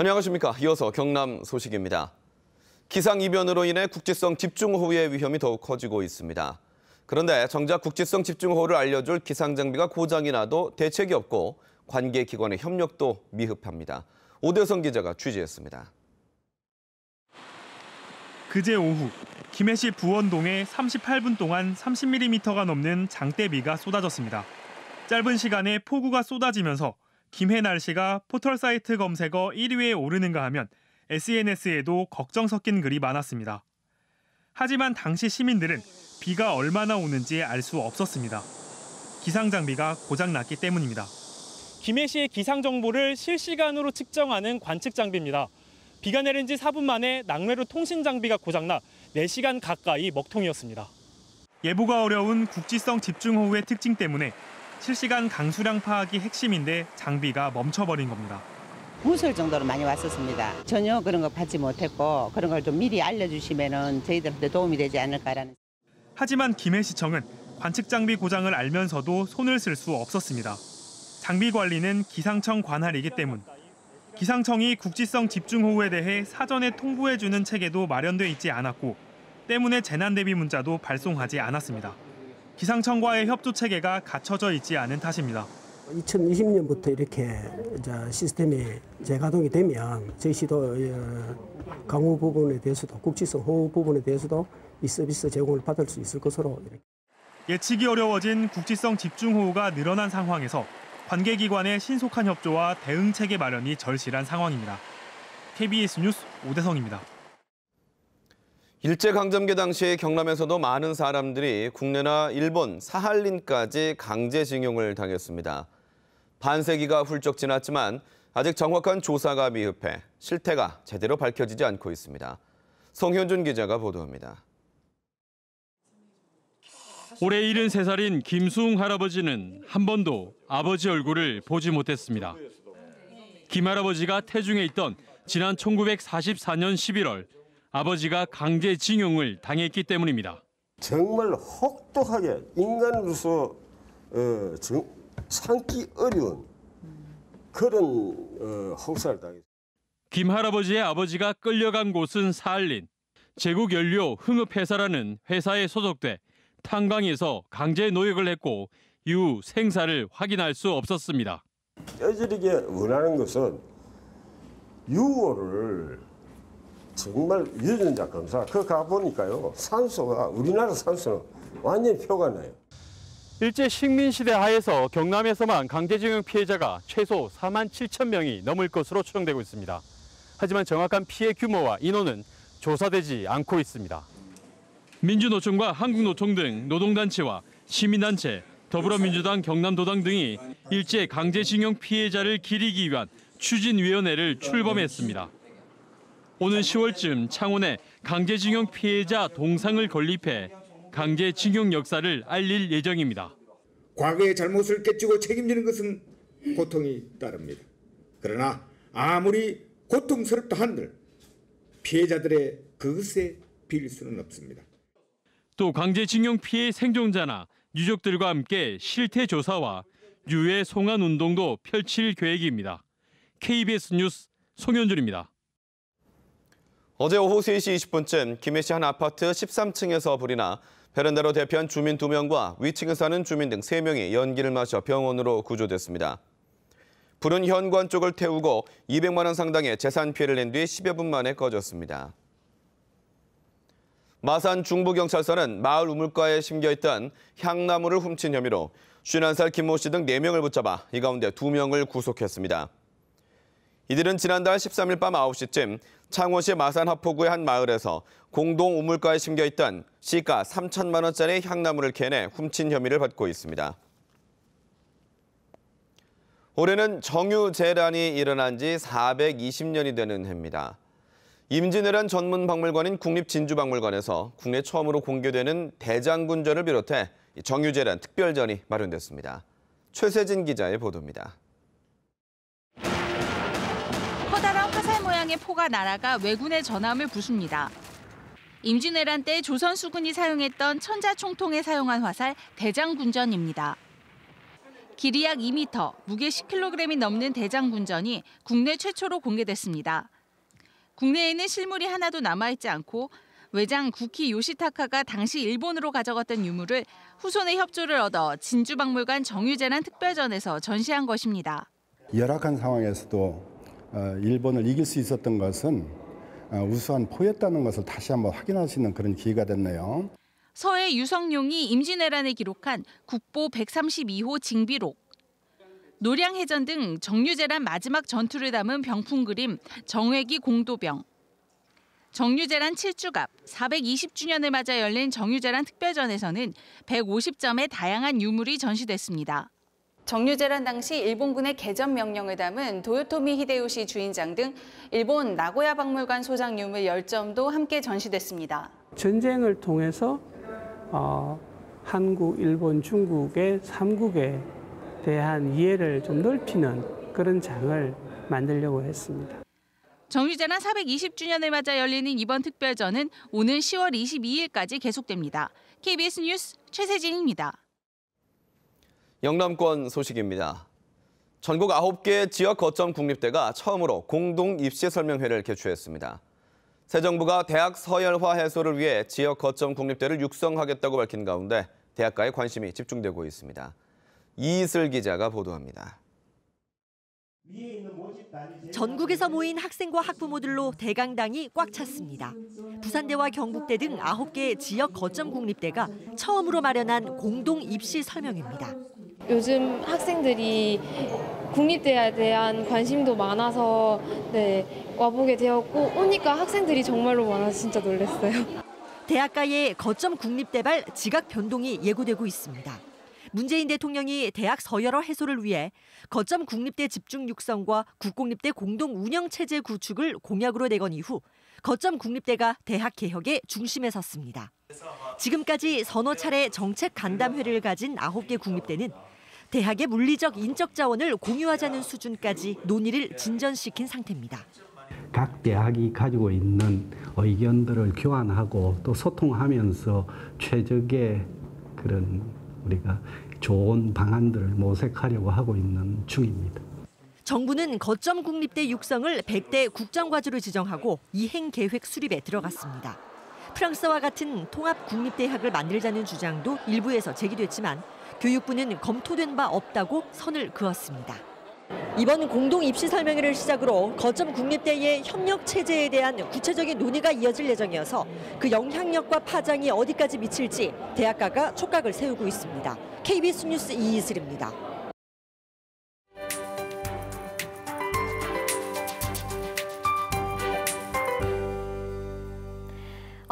안녕하십니까. 이어서 경남 소식입니다. 기상이변으로 인해 국지성 집중호우의 위험이 더욱 커지고 있습니다. 그런데 정작 국지성 집중호우를 알려줄 기상장비가 고장이 나도 대책이 없고 관계기관의 협력도 미흡합니다. 오대성 기자가 취재했습니다. 그제 오후 김해시 부원동에 38분 동안 30mm가 넘는 장대비가 쏟아졌습니다. 짧은 시간에 폭우가 쏟아지면서 김해 날씨가 포털 사이트 검색어 1위에 오르는가 하면 SNS에도 걱정 섞인 글이 많았습니다. 하지만 당시 시민들은 비가 얼마나 오는지 알 수 없었습니다. 기상장비가 고장났기 때문입니다. 김해시의 기상정보를 실시간으로 측정하는 관측장비입니다. 비가 내린 지 4분 만에 낙뢰로 통신장비가 고장나 4시간 가까이 먹통이었습니다. 예보가 어려운 국지성 집중호우의 특징 때문에 실시간 강수량 파악이 핵심인데 장비가 멈춰버린 겁니다. 무서울 정도로 많이 왔었습니다. 전혀 그런 거 받지 못했고 그런 걸 좀 미리 알려주시면 저희들한테 도움이 되지 않을까라는. 하지만 김해시청은 관측장비 고장을 알면서도 손을 쓸 수 없었습니다. 장비 관리는 기상청 관할이기 때문. 기상청이 국지성 집중호우에 대해 사전에 통보해주는 체계도 마련돼 있지 않았고 때문에 재난대비 문자도 발송하지 않았습니다. 기상청과의 협조 체계가 갖춰져 있지 않은 탓입니다. 2020년부터 이렇게 시스템이 재가동이 되면 저희 시도 강우 부분에 대해서도 국지성 호우 부분에 대해서도 이 서비스 제공을 받을 수 있을 것으로. 예측이 어려워진 국지성 집중호우가 늘어난 상황에서 관계기관의 신속한 협조와 대응 체계 마련이 절실한 상황입니다. KBS 뉴스 오대성입니다. 일제강점기 당시 경남에서도 많은 사람들이 국내나 일본, 사할린까지 강제징용을 당했습니다. 반세기가 훌쩍 지났지만 아직 정확한 조사가 미흡해 실태가 제대로 밝혀지지 않고 있습니다. 성현준 기자가 보도합니다. 올해 73살인 김수웅 할아버지는 한 번도 아버지 얼굴을 보지 못했습니다. 김 할아버지가 태중에 있던 지난 1944년 11월 아버지가 강제징용을 당했기 때문입니다. 정말 혹독하게 인간으로서 참기 어려운 그런 혹사를 당했습니다. 김 할아버지의 아버지가 끌려간 곳은 사할린. 제국연료 흥읍회사라는 회사에 소속돼 탄광에서 강제 노역을 했고 이후 생사를 확인할 수 없었습니다. 뼈저리게 원하는 것은 유골을 정말 유전자 검사 그거 가보니까요. 산소가 우리나라 산소는 완전히 표가 나요. 일제 식민시대 하에서 경남에서만 강제징용 피해자가 최소 4만 7천 명이 넘을 것으로 추정되고 있습니다. 하지만 정확한 피해 규모와 인원은 조사되지 않고 있습니다. 민주노총과 한국노총 등 노동단체와 시민단체, 더불어민주당 경남도당 등이 일제 강제징용 피해자를 기리기 위한 추진위원회를 출범했습니다. 오는 10월쯤 창원에 강제징용 피해자 동상을 건립해 강제징용 역사를 알릴 예정입니다. 과거의 잘못을 깨치고 책임지는 것은 고통이 따릅니다. 그러나 아무리 고통스럽다 한들 피해자들의 그것에 빌 수는 없습니다. 또 강제징용 피해 생존자나 유족들과 함께 실태 조사와 유해 송환 운동도 펼칠 계획입니다. KBS 뉴스 송현준입니다. 어제 오후 3시 20분쯤 김해시 한 아파트 13층에서 불이 나 베란다로 대피한 주민 2명과 위층에 사는 주민 등 3명이 연기를 마셔 병원으로 구조됐습니다. 불은 현관 쪽을 태우고 200만 원 상당의 재산 피해를 낸 뒤 10여 분 만에 꺼졌습니다. 마산 중부경찰서는 마을 우물가에 심겨있던 향나무를 훔친 혐의로 51살 김모 씨 등 4명을 붙잡아 이 가운데 2명을 구속했습니다. 이들은 지난달 13일 밤 9시쯤 창원시 마산 하포구의 한 마을에서 공동 우물가에 심겨있던 시가 3천만 원짜리 향나무를 캐내 훔친 혐의를 받고 있습니다. 올해는 정유재란이 일어난 지 420년이 되는 해입니다. 임진왜란 전문 박물관인 국립진주박물관에서 국내 처음으로 공개되는 대장군전을 비롯해 정유재란 특별전이 마련됐습니다. 최세진 기자의 보도입니다. 커다란 화살 모양의 포가 날아가 왜군의 전함을 부숩니다. 임진왜란 때 조선 수군이 사용했던 천자총통에 사용한 화살 대장군전입니다. 길이 약 2m, 무게 10kg이 넘는 대장군전이 국내 최초로 공개됐습니다. 국내에는 실물이 하나도 남아있지 않고 외장 구키 요시타카가 당시 일본으로 가져갔던 유물을 후손의 협조를 얻어 진주박물관 정유재란 특별전에서 전시한 것입니다. 열악한 상황에서도 일본을 이길 수 있었던 것은 우수한 포였다는 것을 다시 한번 확인할 수 있는 그런 기회가 됐네요. 서해 유성룡이 임진왜란에 기록한 국보 132호 징비록, 노량해전 등 정유재란 마지막 전투를 담은 병풍 그림 정회기 공도병, 정유재란 7주갑, 420주년을 맞아 열린 정유재란 특별전에서는 150점의 다양한 유물이 전시됐습니다. 정유재란 당시 일본군의 개전 명령을 담은 도요토미 히데요시 주인장 등 일본 나고야 박물관 소장 유물 10점도 함께 전시됐습니다. 전쟁을 통해서 한국, 일본, 중국의 3국에 대한 이해를 좀 넓히는 그런 장을 만들려고 했습니다. 정유재란 420주년을 맞아 열리는 이번 특별전은 오는 10월 22일까지 계속됩니다. KBS 뉴스 최세진입니다. 영남권 소식입니다. 전국 9개 지역 거점 국립대가 처음으로 공동 입시 설명회를 개최했습니다. 새 정부가 대학 서열화 해소를 위해 지역 거점 국립대를 육성하겠다고 밝힌 가운데 대학가에 관심이 집중되고 있습니다. 이슬 기자가 보도합니다. 전국에서 모인 학생과 학부모들로 대강당이 꽉 찼습니다. 부산대와 경북대 등 9개 지역 거점 국립대가 처음으로 마련한 공동 입시 설명회입니다. 요즘 학생들이 국립대에 대한 관심도 많아서 와보게 되었고 오니까 학생들이 정말로 많아서 진짜 놀랐어요. 대학가의 거점 국립대발 지각 변동이 예고되고 있습니다. 문재인 대통령이 대학 서열화 해소를 위해 거점 국립대 집중 육성과 국공립대 공동 운영 체제 구축을 공약으로 내건 이후 거점 국립대가 대학 개혁의 중심에 섰습니다. 지금까지 서너 차례 정책 간담회를 가진 9개 국립대는 대학의 물리적 인적 자원을 공유하자는 수준까지 논의를 진전시킨 상태입니다. 각 대학이 가지고 있는 의견들을 교환하고 또 소통하면서 최적의 그런 우리가 좋은 방안들을 모색하려고 하고 있는 중입니다. 정부는 거점 국립대 육성을 100대 국정과제로 지정하고 이행 계획 수립에 들어갔습니다. 프랑스와 같은 통합 국립대학을 만들자는 주장도 일부에서 제기됐지만 교육부는 검토된 바 없다고 선을 그었습니다. 이번 공동 입시 설명회를 시작으로 거점 국립대의 협력 체제에 대한 구체적인 논의가 이어질 예정이어서 그 영향력과 파장이 어디까지 미칠지 대학가가 촉각을 세우고 있습니다. KBS 뉴스 이이슬입니다.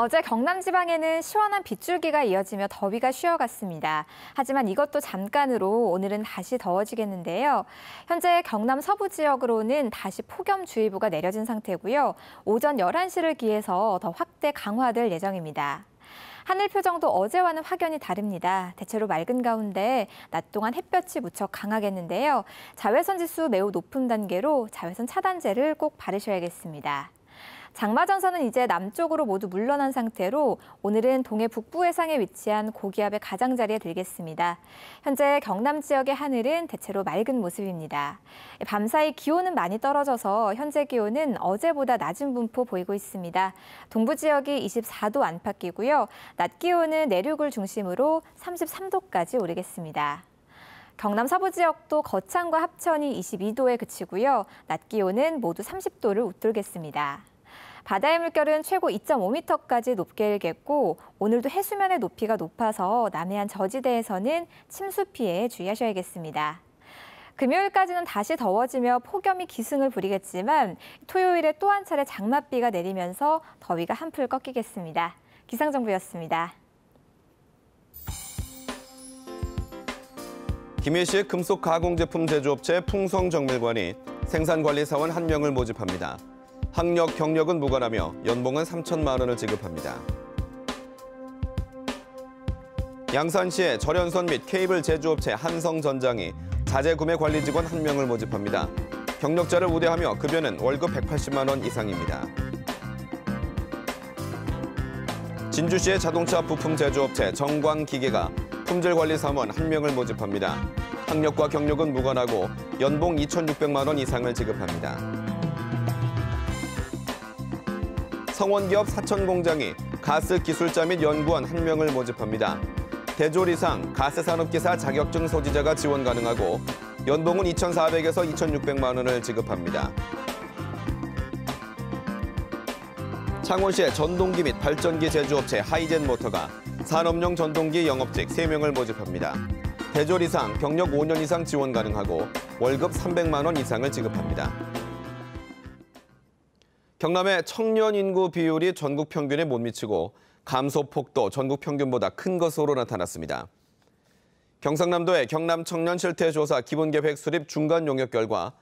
어제 경남 지방에는 시원한 빗줄기가 이어지며 더위가 쉬어갔습니다. 하지만 이것도 잠깐으로 오늘은 다시 더워지겠는데요. 현재 경남 서부 지역으로는 다시 폭염주의보가 내려진 상태고요. 오전 11시를 기해서 더 확대 강화될 예정입니다. 하늘 표정도 어제와는 확연히 다릅니다. 대체로 맑은 가운데 낮 동안 햇볕이 무척 강하겠는데요. 자외선 지수 매우 높은 단계로 자외선 차단제를 꼭 바르셔야겠습니다. 장마전선은 이제 남쪽으로 모두 물러난 상태로 오늘은 동해 북부 해상에 위치한 고기압의 가장자리에 들겠습니다. 현재 경남 지역의 하늘은 대체로 맑은 모습입니다. 밤사이 기온은 많이 떨어져서 현재 기온은 어제보다 낮은 분포 보이고 있습니다. 동부 지역이 24도 안팎이고요. 낮 기온은 내륙을 중심으로 33도까지 오르겠습니다. 경남 서부 지역도 거창과 합천이 22도에 그치고요. 낮 기온은 모두 30도를 웃돌겠습니다. 바다의 물결은 최고 2.5m까지 높게 일겠고 오늘도 해수면의 높이가 높아서 남해안 저지대에서는 침수 피해에 주의하셔야겠습니다. 금요일까지는 다시 더워지며 폭염이 기승을 부리겠지만 토요일에 또 한 차례 장맛비가 내리면서 더위가 한풀 꺾이겠습니다. 기상정보였습니다. 김해시의 금속 가공 제품 제조업체 풍성정밀관이 생산관리사원 1명을 모집합니다. 학력, 경력은 무관하며 연봉은 3천만 원을 지급합니다. 양산시의 절연선 및 케이블 제조업체 한성전장이 자재구매 관리 직원 1명을 모집합니다. 경력자를 우대하며 급여는 월급 180만 원 이상입니다. 진주시의 자동차 부품 제조업체 정광기계가 품질관리 사무원 1명을 모집합니다. 학력과 경력은 무관하고 연봉 2,600만 원 이상을 지급합니다. 성원기업 사천공장이 가스 기술자 및 연구원 1명을 모집합니다. 대졸 이상 가스산업기사 자격증 소지자가 지원 가능하고 연봉은 2,400에서 2,600만 원을 지급합니다. 창원시의 전동기 및 발전기 제조업체 하이젠모터가 산업용 전동기 영업직 3명을 모집합니다. 대졸 이상, 경력 5년 이상 지원 가능하고 월급 300만 원 이상을 지급합니다. 경남의 청년 인구 비율이 전국 평균에 못 미치고 감소폭도 전국 평균보다 큰 것으로 나타났습니다. 경상남도의 경남 청년 실태 조사 기본계획 수립 중간 용역 결과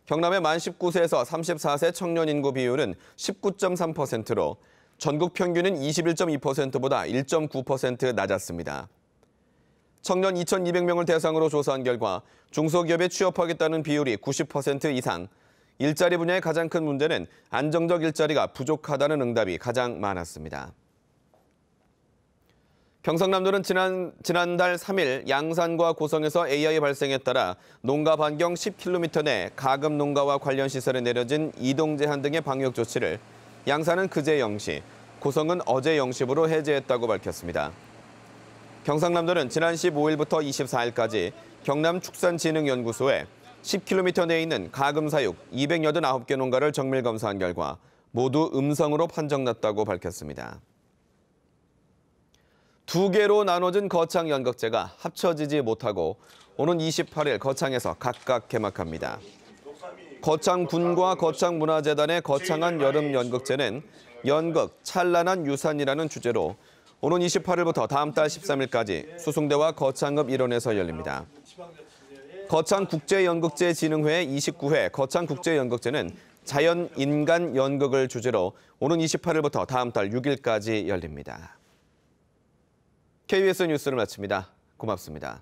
경남의 만 19세에서 34세 청년 인구 비율은 19.3%로 전국 평균은 21.2%보다 1.9% 낮았습니다. 청년 2,200명을 대상으로 조사한 결과 중소기업에 취업하겠다는 비율이 90% 이상, 일자리 분야의 가장 큰 문제는 안정적 일자리가 부족하다는 응답이 가장 많았습니다. 경상남도는 지난달 3일 양산과 고성에서 AI 발생에 따라 농가 반경 10km 내 가금 농가와 관련 시설에 내려진 이동 제한 등의 방역 조치를 양산은 그제 0시, 고성은 어제 0시부로 해제했다고 밝혔습니다. 경상남도는 지난 15일부터 24일까지 경남축산진흥연구소에 10km 내에 있는 가금 사육 289개 농가를 정밀 검사한 결과 모두 음성으로 판정났다고 밝혔습니다. 2개로 나눠진 거창 연극제가 합쳐지지 못하고 오는 28일 거창에서 각각 개막합니다. 거창군과 거창문화재단의 거창한 여름 연극제는 연극 찬란한 유산이라는 주제로 오는 28일부터 다음 달 13일까지 수승대와 거창읍 일원에서 열립니다. 거창국제연극제진흥회 29회 거창국제연극제는 자연-인간 연극을 주제로 오는 28일부터 다음 달 6일까지 열립니다. KBS 뉴스를 마칩니다. 고맙습니다.